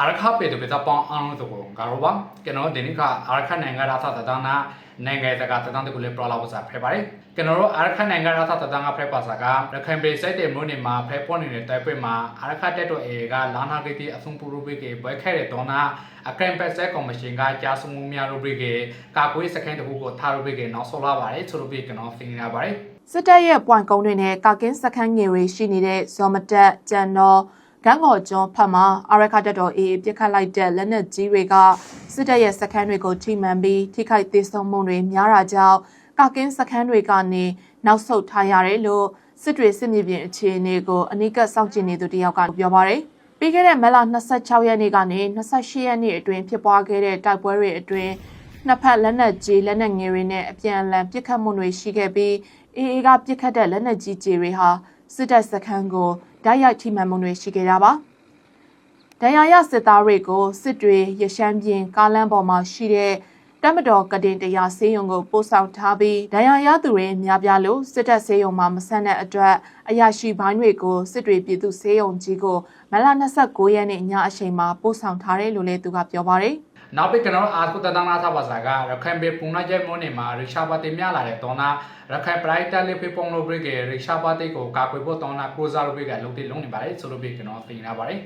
Arka pe to beta pang anu to ko garoba keno denika arka nanga rasa tadana nanga saka tadan to kule prola wasa phe pare keno arka nanga rasa tadanga phe pasa ka rakhan pe site de mo ni ma phe pon ni de tai pwe ma arka tet to e ga lana ke ti asung puru pe ke bwe khai de dona akran pe set commission ga ja sumu mya ro pe ke ka kwei second to ko tha ro pe ke no so la pare so ro pe keno sing na pare စစ်တပ်ရဲ့ပွိုင်ကုန်းတွေနဲ့ကာကင်းစခန်းငယ်တွေရှိနေတဲ့ဇော်မတက်ကျန်တော်ဂန်းကော်ကျွန်းဖက်မှာအာရခတက်တော်အေးပြစ်ခတ်လိုက်တဲ့လက်နက်ကြီးတွေကစစ်တပ်ရဲ့စခန်းတွေကိုထိမှန်ပြီးထိခိုက်သေးဆုံးမှုတွေများတာကြောင့်ကာကင်းစခန်းတွေကနေနောက်ဆုတ်ထားရတယ်လို့စစ်တွေစစ်မြေပြင်အခြေအနေကိုအနိကစောင့်ကြည့်နေသူတယောက်ကပြောပါတယ်ပြီးခဲ့တဲ့မလ26ရက်နေ့ကနေ28ရက်နေ့အတွင်းဖြစ်ပွားခဲ့တဲ့တိုက်ပွဲတွေအတွင်းနှစ်ဖက်လက်နက်ကြီးလက်နက်ငယ်တွေနဲ့အပြန်အလှန်ပစ်ခတ်မှုတွေရှိခဲ့ပြီးအေးကပြစ်ခတ်တဲ့လက်နက်ကြီးကြီးတွေဟာစစ်တပ်စခန်းကိုဓာတ်ရိုက်ထိမှန်မှုတွေရှိခဲ့တာပါ။ဒဏ်ရာရစစ်သားတွေကိုစစ်တွေရရှမ်းပြည်ကားလမ်းပေါ်မှာရှိတဲ့တပ်မတော်ကတင်တရားဆေးရုံကိုပို့ဆောင်ထားပြီးဒဏ်ရာရသူတွေများပြားလို့စစ်တပ်ဆေးရုံမှာမဆန့်တဲ့အတွက်အရာရှိပိုင်းတွေကိုစစ်တွေပြည်သူဆေးရုံကြီးကိုမလ29ရက်နေ့ညအချိန်မှာပို့ဆောင်ထားတယ်လို့လည်းသူကပြောပါတယ်။ နောက်ပြီးကျွန်တော်အားကိုတဒနာသဘာစာကရခိုင်ပြည်ပုံနာကျဲမွန်းနေမှာရိရှာပါတိမြလာတဲ့တောနာရခိုင်ပရိုက်တာလေးဖေပုံလို့ပြည်ကရိရှာပါတိကိုကာကွယ်ဖို့တောနာကိုစားလို့ပြည်ကလုံတိလုံနေပါတယ်ဆိုလို့ပြည်ကျွန်တော်သိနေပါတယ်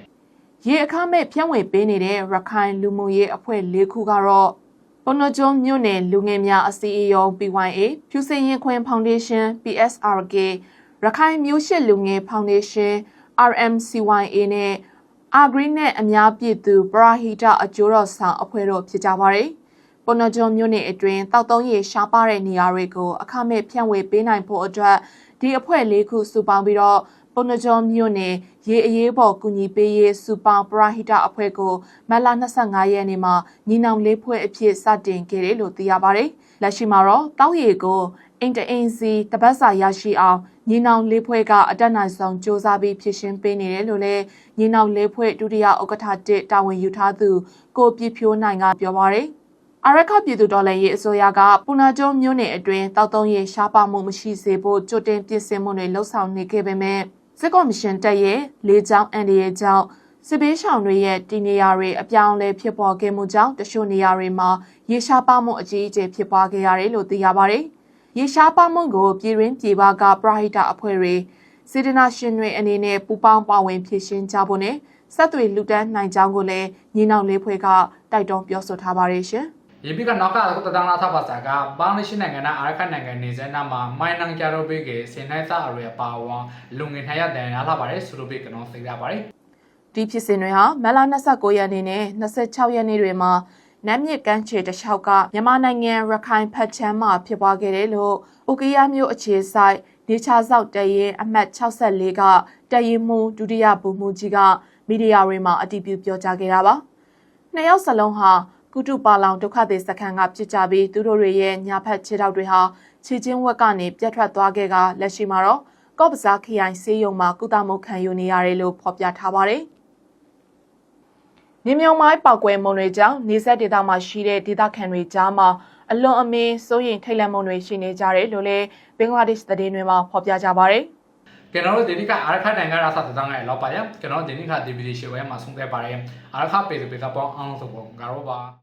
ရေအခမဲ့ဖြန့်ဝေပေးနေတဲ့ရခိုင်လူမှုရေးအဖွဲ့၄ခုကတော့ပုဏ္ဏကျွန်းမြို့နယ်လူငယ်များအစည်းအရုံး PYA ဖြူစင်ရင်ခွင်ဖောင်ဒေးရှင်း PSRK ရခိုင်မျိုးရှစ်လူငယ်ဖောင်ဒေးရှင်း RMCYA နဲ့အာဂရီနဲ့အများပြည်သူပရာဟိတအကျိုးတော်ဆောင်အဖွဲ့တို့ဖြစ်ကြပါတယ်။ပုဏ္ဏကျွန်းမြို့နယ်အတွင်းတောက်သုံးရေရှားပါတဲ့နေရာတွေကိုအခမဲ့ဖြန့်ဝေပေးနိုင်ဖို့အတွက်ဒီအဖွဲ့၄ခုစုပေါင်းပြီးတော့ပုဏ္ဏကျွန်းမြို့နယ်ရေအရေးပေါ်ကူညီပေးရေးစုပေါင်းပရာဟိတအဖွဲ့ကိုမတ်လ25ရက်နေ့မှာညီနောင်လေးဖွဲ့အဖြစ်စတင်ခဲ့တယ်လို့သိရပါတယ်။လက်ရှိမှာတော့တောက်ရေကိုအင်တအင်စီတပတ်စာရရှိအောင်ညီနောင်လေးဖွဲ့ကအတက်နိုင်ဆုံးစ조사ပြီးဖြစ်ရှင်းပေးနေတယ်လို့လည်းညီနောင်လေးဖွဲ့ဒုတိယဥက္ကဋ္ဌ1တာဝန်ယူထားသူကိုပြည့်ဖြိုးနိုင်ကပြောပါတယ်။အာရခပြည်သူတော်လှန်ရေးအစိုးရကပုဏ္ဏကျွန်းမြို့နယ်အတွင်းတောက်သုံးရေရှားပါမှုမရှိစေဖို့ကြိုတင်ပြင်ဆင်မှုတွေလှုပ်ဆောင်နေခဲ့ပေမဲ့စစ်ကော်မရှင်တပ်ရဲ့လေကြောင်းအန်ဒီရဲ့ကြောင့်စစ်ဘေးရှောင်တွေရဲ့တည်နေရာတွေအပြောင်းလဲဖြစ်ပေါ်ခဲ့မှုကြောင့်တချို့နေရာတွေမှာရေရှားပါမှုအကြီးအကျယ်ဖြစ်ပွားခဲ့ရတယ်လို့သိရပါတယ်။ရေရှားပါမှုကိုပြည်ရင်းပြည်ပကပရာဟိတအဖွဲ့တွေစေတနာရှင်တွေအနေနဲ့ပူပေါင်းပါဝင်ဖြည့်ရှင်းကြဖို့နဲ့ဆက်သွေလူတန်းနိုင်ကြောင်းကိုလည်းညီနောင်လေးဖွဲ့ကတိုက်တွန်းပြောဆိုထားပါတယ်ရှင်။ ရေပြီးကနောက်ကတော့တဒနာသဘာစာကဘာနရှိနိုင်ငံနဲ့အာရခနိုင်ငံနေစဲနာမှာမိုင်းနန်ကြတော့ပြည်ကစင်နိုင်စာအရေပါဝါလုံငင်ထရတဲ့ရလာပါတယ်ဆိုလိုပြည်ကတော့သိရပါတယ်။ဒီဖြစ်စဉ်တွေဟာမလ29ရက်နေ့နဲ့26ရက်နေ့တွေမှာနမ်းမြစ်ကမ်းခြေတစ်လျှောက်ကမြန်မာနိုင်ငံရခိုင်ဖက်ချမ်းမှာဖြစ်ပွားခဲ့တယ်လို့ဥကီးယားမြို့အခြေဆိုင်နေချာဆောက်တရင်အမှတ်64ကတရင်မှုဒုတိယဗိုလ်မှူးကြီးကမီဒီယာတွေမှာအတည်ပြုပြောကြားခဲ့တာပါ။နှစ်ယောက်စလုံးဟာကုတုပါလောင်ဒုက္ခသည်စခန်းကပြစ်ကြပြီးသူတို့တွေရဲ့ညာဖက်ခြေထောက်တွေဟာခြေချင်းဝက်ကနေပြတ်ထွက်သွားခဲ့ကလက်ရှိမှာတော့ကော့ပဇာခရိုင်ဆေးရုံမှာကုသမှုခံယူနေရတယ်လို့ဖော်ပြထားပါတယ်။နေမြုံမိုင်းပောက်ကွဲမှုတွေကြောင့်နေဆက်ဒေသမှာရှိတဲ့ဒေသခံတွေကြားမှာအလွန်အမင်းစိုးရိမ်ထိတ်လန့်မှုတွေရှိနေကြတယ်လို့လည်းဘင်္ဂလားဒေ့ရှ်သတင်းတွေမှာဖော်ပြကြပါတယ်။ကျွန်တော်တို့ဒီနေ့ကအာရခနိုင်ငံရာသတန်းရဲ့လောက်ပါရကျွန်တော်ဒီနေ့ကဒီဗီဒီယိုရဲ့မှာဆုံးခဲ့ပါတယ်အာရခပေပေကပေါင်းအောင်ဆိုပေါ့ငါတို့ပါ